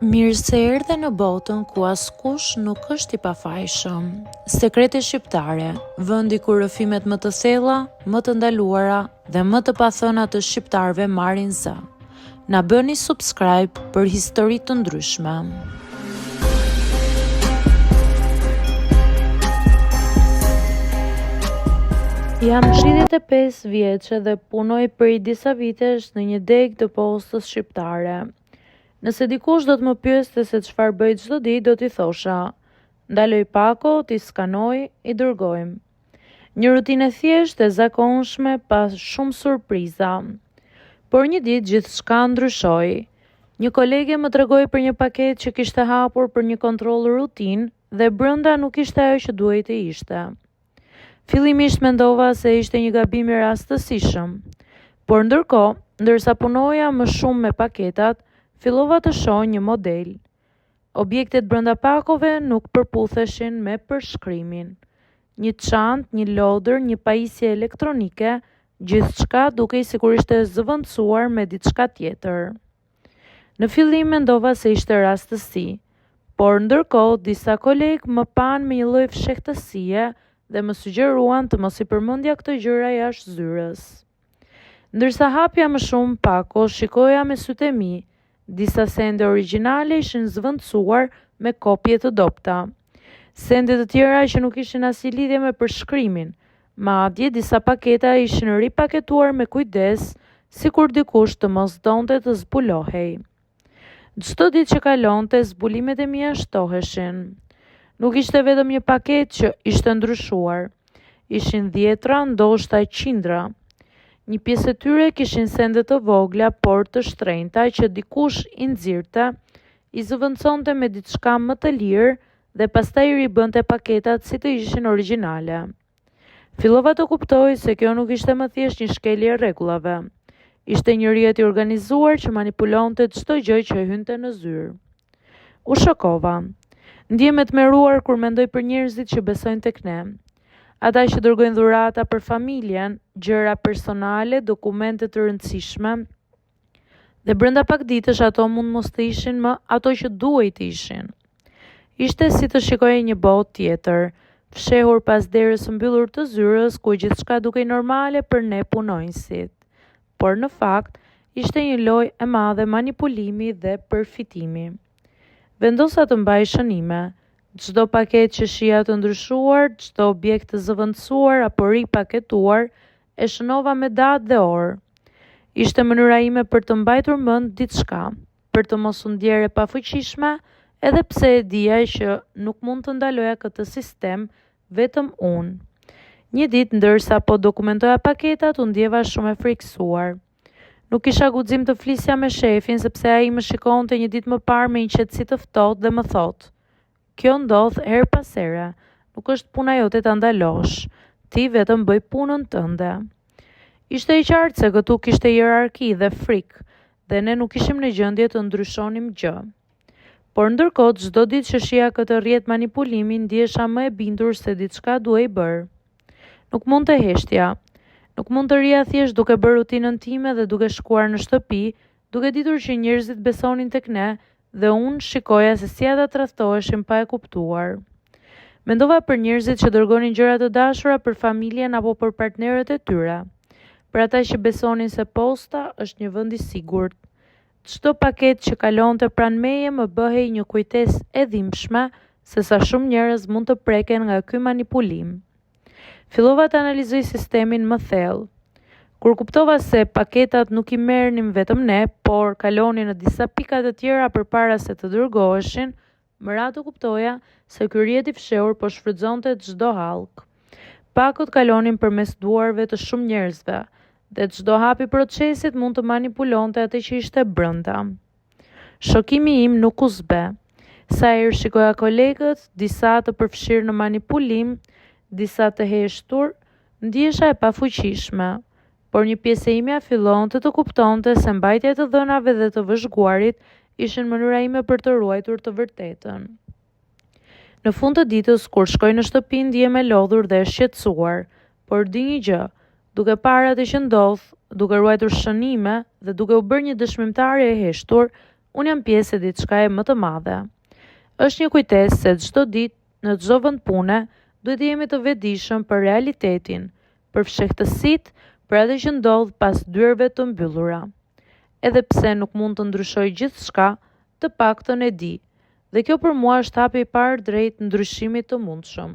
Mirë se erdhe në botën ku askush nuk është i pafajshëm. Sekrete shqiptare, vendi ku rrëfimet më të thella, më të ndaluara dhe më të pathëna të shqiptarëve marrin zë. Na bëni subscribe për histori të ndryshme. Jam 35 vjeçë dhe punoj prej disa vitesh në një degë të postës shqiptare. Nëse dikush do të më pyeste se çfarë bëj çdo ditë, do t'i thosha: ndaloj pako, t'i skanoj, i dërgojmë. Një rutinë e thjeshtë e zakonshme pas shumë surpriza. Por një ditë gjithçka ndryshoi. Një kolege më tregoi për një paketë që kishte hapur për një kontroll rutinë dhe brenda nuk ishte ajo që duhej të ishte. Fillimisht mendova se ishte një gabim i rastësishëm, por ndërkohë, ndërsa punoja më shumë me paketat, fillova të shoh një model. Objektet brenda pakove nuk përputheshin me përshkrimin. Një çantë, një lodër, një pajisje elektronike, gjithçka dukej sikur ishte zëvendësuar me diçka tjetër. Në fillim mendova se ishte rastësi, por ndërkohë disa kolegë më panë me një lloj fshehtësie dhe më sugjeruan të mos i përmendja këto gjëra jashtë zyrës. Ndërsa hapja më shumë pako, shikoja me sytë e mi. Disa sende origjinale ishin zëvendësuar me kopje të dobta. Sende të tjera që nuk ishin asnjë lidhje me përshkrimin, madje disa paketa ishin ripaketuar me kujdes, sikur dikush të mos donte të zbulohej. Çdo ditë që kalonte, zbulimet e mia shtoheshin. Nuk ishte vetëm një paketë që ishte ndryshuar. Ishin dhjetra, ndoshta qindra. Një pjesë e tyre kishin sende të vogla, por të shtrenjta që dikush i nxirrte, i zëvendësonte me diçka më të lirë dhe pastaj i ribënte paketat si të ishin origjinale. Fillova të kuptoj se kjo nuk ishte më thjesht një shkelje e rregullave. Ishte një rrjet i organizuar që manipulonte çdo gjë që hynte në zyrë. U shokova. Ndjem e tmerruar kur mendoj për njerëzit që besojnë tek ne. Ata që dërgojnë dhurata për familjen, gjëra personale, dokumente të rëndësishme, dhe brenda pak ditësh ato mund mos të ishin më ato që duhej të ishin. Ishte si të shikoje një botë tjetër, fshehur pas derës së mbyllur të zyrës, ku gjithçka dukej normale për ne punonjësit. Por në fakt, ishte një lojë e madhe manipulimi dhe përfitimi. Vendosa të mbaj shënime. Çdo paketë që shija të ndryshuar, çdo objekt të zëvendësuar apo ripaketuar, e shënova me datë dhe orë. Ishte mënyra ime për të mbajtur mend diçka, për të mos u ndjerë e pafuqishme, edhe pse e dija që nuk mund të ndaloja këtë sistem vetëm unë. Një ditë ndërsa po dokumentoja paketat, u ndjeva shumë e frikësuar. Nuk kisha guxim të flisja me shefin sepse ai më shikonte një ditë më parë me një qetësi të ftohtë dhe më thotë: kjo ndodh her pas here, nuk është puna jote ta ndalosh, ti vetëm bëj punën tënde. Ishte i qartë se këtu kishte hierarki dhe frikë, dhe ne nuk ishim në gjendje të ndryshonim gjë. Por ndërkohë, çdo ditë që shija këtë rrjet manipulimi, ndjesha më e bindur se diçka duhej bërë. Nuk mund të heshtja. Nuk mund të rija thjesht duke bërë rutinën time dhe duke shkuar në shtëpi, duke ditur që njerëzit besonin tek ne, dhe unë shikoja se si ata tradhtoheshin pa e kuptuar. Mendova për njerëzit që dërgonin gjëra të dashura për familjen apo për partnerët e tyre. Për ata që besonin se posta është një vend i sigurt. Çdo paketë që kalonte pranë meje më bëhej një kujtesë e dhimbshme se sa shumë njerëz mund të preken nga ky manipulim. Fillova të analizoj sistemin më thellë. Kur kuptova se paketat nuk i merrnin vetëm ne, por kalonin në disa pika të tjera përpara se të dërgoheshin, më radh kuptoja se ky rrjet i fshehur po shfrytëzonte çdo hallk. Pakot kalonin përmes duarve të shumë njerëzve, dhe çdo hap i procesit mund të manipulonte atë që ishte brenda. Shokimi im nuk u zbe. Sa herë shikoja kolegët, disa të përfshirë në manipulim, disa të heshtur, ndjesha e pafuqishme. Por një pjesë e imja fillonte të kuptonte se mbajtja e të dhënave dhe të vëzhguarit ishin mënyra ime për të ruajtur të vërtetën. Në fund të ditës, kur shkoj në shtëpi, ndihem e lodhur dhe e shqetësuar, por di një gjë, duke parë atë që ndodh, duke ruajtur shënime dhe duke u bërë një dëshmimtare e heshtur, unë jam pjesë e diçkaje më të madhe. Është një kujtesë se çdo ditë, në çdo vend pune, duhet jemi të vetëdijshëm për realitetin, për fshehtësitë, për atë që ndodh pas dyerve të mbyllura. Edhe pse nuk mund të ndryshoj gjithçka, të paktën e di, dhe kjo për mua është hapi i parë drejt ndryshimit të mundshëm.